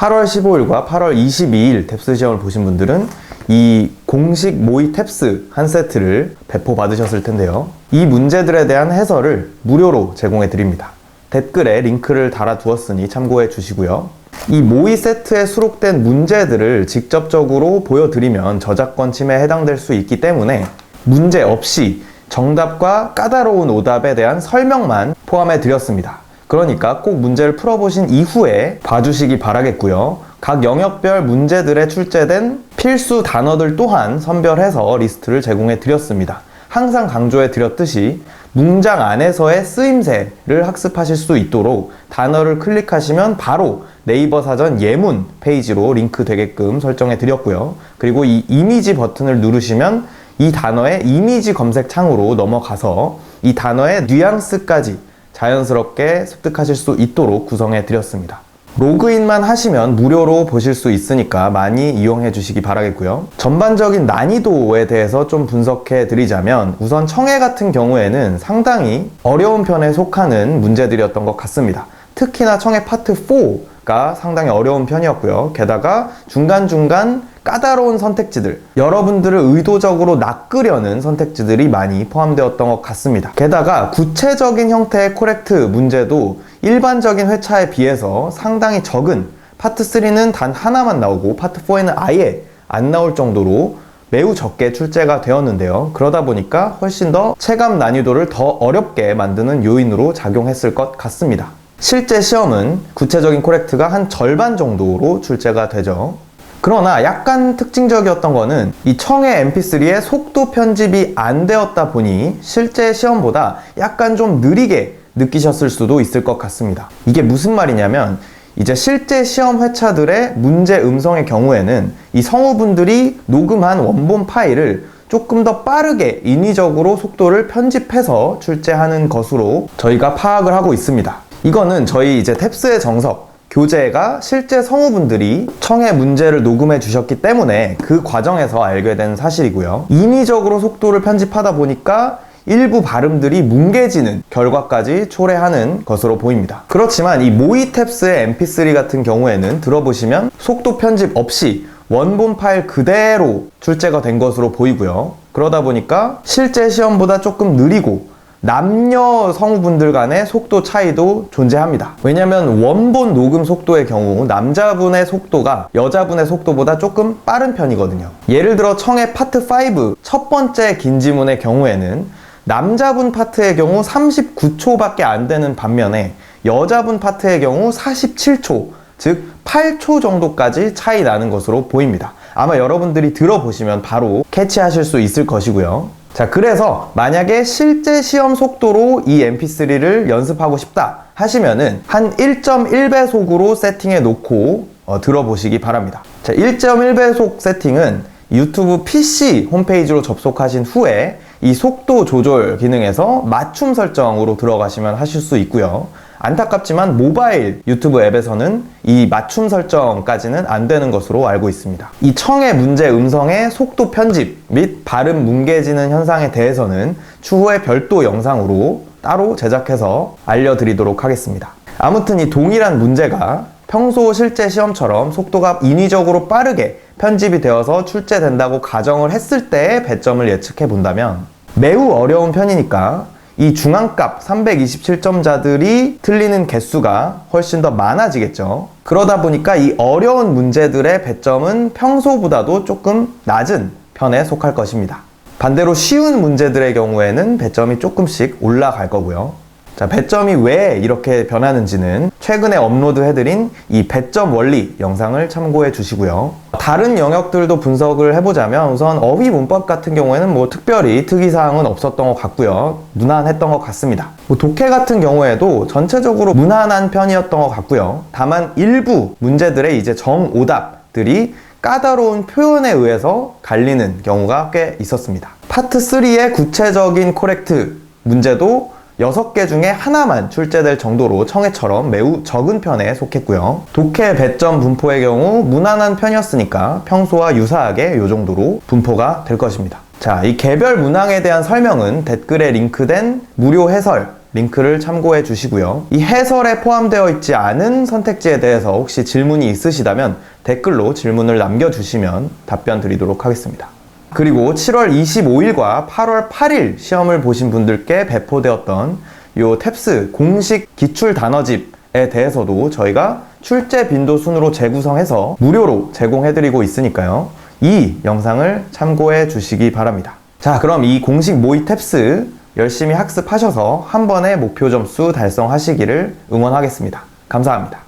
8월 15일과 8월 22일 탭스 시험을 보신 분들은 이 공식 모의 탭스 한 세트를 배포받으셨을 텐데요. 이 문제들에 대한 해설을 무료로 제공해 드립니다. 댓글에 링크를 달아 두었으니 참고해 주시고요. 이 모의 세트에 수록된 문제들을 직접적으로 보여드리면 저작권 침해에 해당될 수 있기 때문에 문제 없이 정답과 까다로운 오답에 대한 설명만 포함해 드렸습니다. 그러니까 꼭 문제를 풀어보신 이후에 봐주시기 바라겠고요. 각 영역별 문제들에 출제된 필수 단어들 또한 선별해서 리스트를 제공해 드렸습니다. 항상 강조해 드렸듯이 문장 안에서의 쓰임새를 학습하실 수 있도록 단어를 클릭하시면 바로 네이버 사전 예문 페이지로 링크 되게끔 설정해 드렸고요. 그리고 이 이미지 버튼을 누르시면 이 단어의 이미지 검색 창으로 넘어가서 이 단어의 뉘앙스까지 자연스럽게 습득하실 수 있도록 구성해 드렸습니다. 로그인만 하시면 무료로 보실 수 있으니까 많이 이용해 주시기 바라겠고요. 전반적인 난이도에 대해서 좀 분석해 드리자면 우선 청해 같은 경우에는 상당히 어려운 편에 속하는 문제들이었던 것 같습니다. 특히나 청해 파트 4가 상당히 어려운 편이었고요. 게다가 중간중간 까다로운 선택지들, 여러분들을 의도적으로 낚으려는 선택지들이 많이 포함되었던 것 같습니다. 게다가 구체적인 형태의 코렉트 문제도 일반적인 회차에 비해서 상당히 적은 파트 3는 단 하나만 나오고 파트 4에는 아예 안 나올 정도로 매우 적게 출제가 되었는데요. 그러다 보니까 훨씬 더 체감 난이도를 더 어렵게 만드는 요인으로 작용했을 것 같습니다. 실제 시험은 구체적인 코렉트가 한 절반 정도로 출제가 되죠. 그러나 약간 특징적이었던 거는 이 청해 mp3의 속도 편집이 안 되었다 보니 실제 시험보다 약간 좀 느리게 느끼셨을 수도 있을 것 같습니다. 이게 무슨 말이냐면 이제 실제 시험 회차들의 문제 음성의 경우에는 이 성우분들이 녹음한 원본 파일을 조금 더 빠르게 인위적으로 속도를 편집해서 출제하는 것으로 저희가 파악을 하고 있습니다. 이거는 저희 이제 탭스의 정석 교재가 실제 성우분들이 청해 문제를 녹음해 주셨기 때문에 그 과정에서 알게 된 사실이고요. 인위적으로 속도를 편집하다 보니까 일부 발음들이 뭉개지는 결과까지 초래하는 것으로 보입니다. 그렇지만 이 모의 탭스의 mp3 같은 경우에는 들어보시면 속도 편집 없이 원본 파일 그대로 출제가 된 것으로 보이고요. 그러다 보니까 실제 시험보다 조금 느리고 남녀 성우분들 간의 속도 차이도 존재합니다. 왜냐면 원본 녹음 속도의 경우 남자분의 속도가 여자분의 속도보다 조금 빠른 편이거든요. 예를 들어 청해 파트 5 첫 번째 긴 지문의 경우에는 남자분 파트의 경우 39초밖에 안 되는 반면에 여자분 파트의 경우 47초, 즉 8초 정도까지 차이 나는 것으로 보입니다. 아마 여러분들이 들어보시면 바로 캐치하실 수 있을 것이고요. 자, 그래서 만약에 실제 시험 속도로 이 mp3를 연습하고 싶다 하시면은 한 1.1배속으로 세팅해 놓고 들어보시기 바랍니다. 자, 1.1배속 세팅은 유튜브 PC 홈페이지로 접속하신 후에 이 속도 조절 기능에서 맞춤 설정으로 들어가시면 하실 수 있고요. 안타깝지만 모바일 유튜브 앱에서는 이 맞춤 설정까지는 안 되는 것으로 알고 있습니다. 이 청해 문제 음성의 속도 편집 및 발음 뭉개지는 현상에 대해서는 추후에 별도 영상으로 따로 제작해서 알려드리도록 하겠습니다. 아무튼 이 동일한 문제가 평소 실제 시험처럼 속도가 인위적으로 빠르게 편집이 되어서 출제된다고 가정을 했을 때의 배점을 예측해 본다면 매우 어려운 편이니까 이 중앙값 327점자들이 틀리는 개수가 훨씬 더 많아지겠죠. 그러다 보니까 이 어려운 문제들의 배점은 평소보다도 조금 낮은 편에 속할 것입니다. 반대로 쉬운 문제들의 경우에는 배점이 조금씩 올라갈 거고요. 자, 배점이 왜 이렇게 변하는지는 최근에 업로드해드린 이 배점 원리 영상을 참고해 주시고요. 다른 영역들도 분석을 해보자면 우선 어휘 문법 같은 경우에는 뭐 특별히 특이사항은 없었던 것 같고요. 무난했던 것 같습니다. 독해 같은 경우에도 전체적으로 무난한 편이었던 것 같고요. 다만 일부 문제들의 이제 정오답들이 까다로운 표현에 의해서 갈리는 경우가 꽤 있었습니다. 파트 3의 구체적인 코렉트 문제도 6개 중에 하나만 출제될 정도로 청해처럼 매우 적은 편에 속했고요. 독해 배점 분포의 경우 무난한 편이었으니까 평소와 유사하게 이 정도로 분포가 될 것입니다. 자, 이 개별 문항에 대한 설명은 댓글에 링크된 무료 해설 링크를 참고해 주시고요. 이 해설에 포함되어 있지 않은 선택지에 대해서 혹시 질문이 있으시다면 댓글로 질문을 남겨주시면 답변 드리도록 하겠습니다. 그리고 7월 25일과 8월 8일 시험을 보신 분들께 배포되었던 요 탭스 공식 기출 단어집에 대해서도 저희가 출제 빈도 순으로 재구성해서 무료로 제공해드리고 있으니까요. 이 영상을 참고해 주시기 바랍니다. 자, 그럼 이 공식 모의 탭스 열심히 학습하셔서 한 번에 목표 점수 달성하시기를 응원하겠습니다. 감사합니다.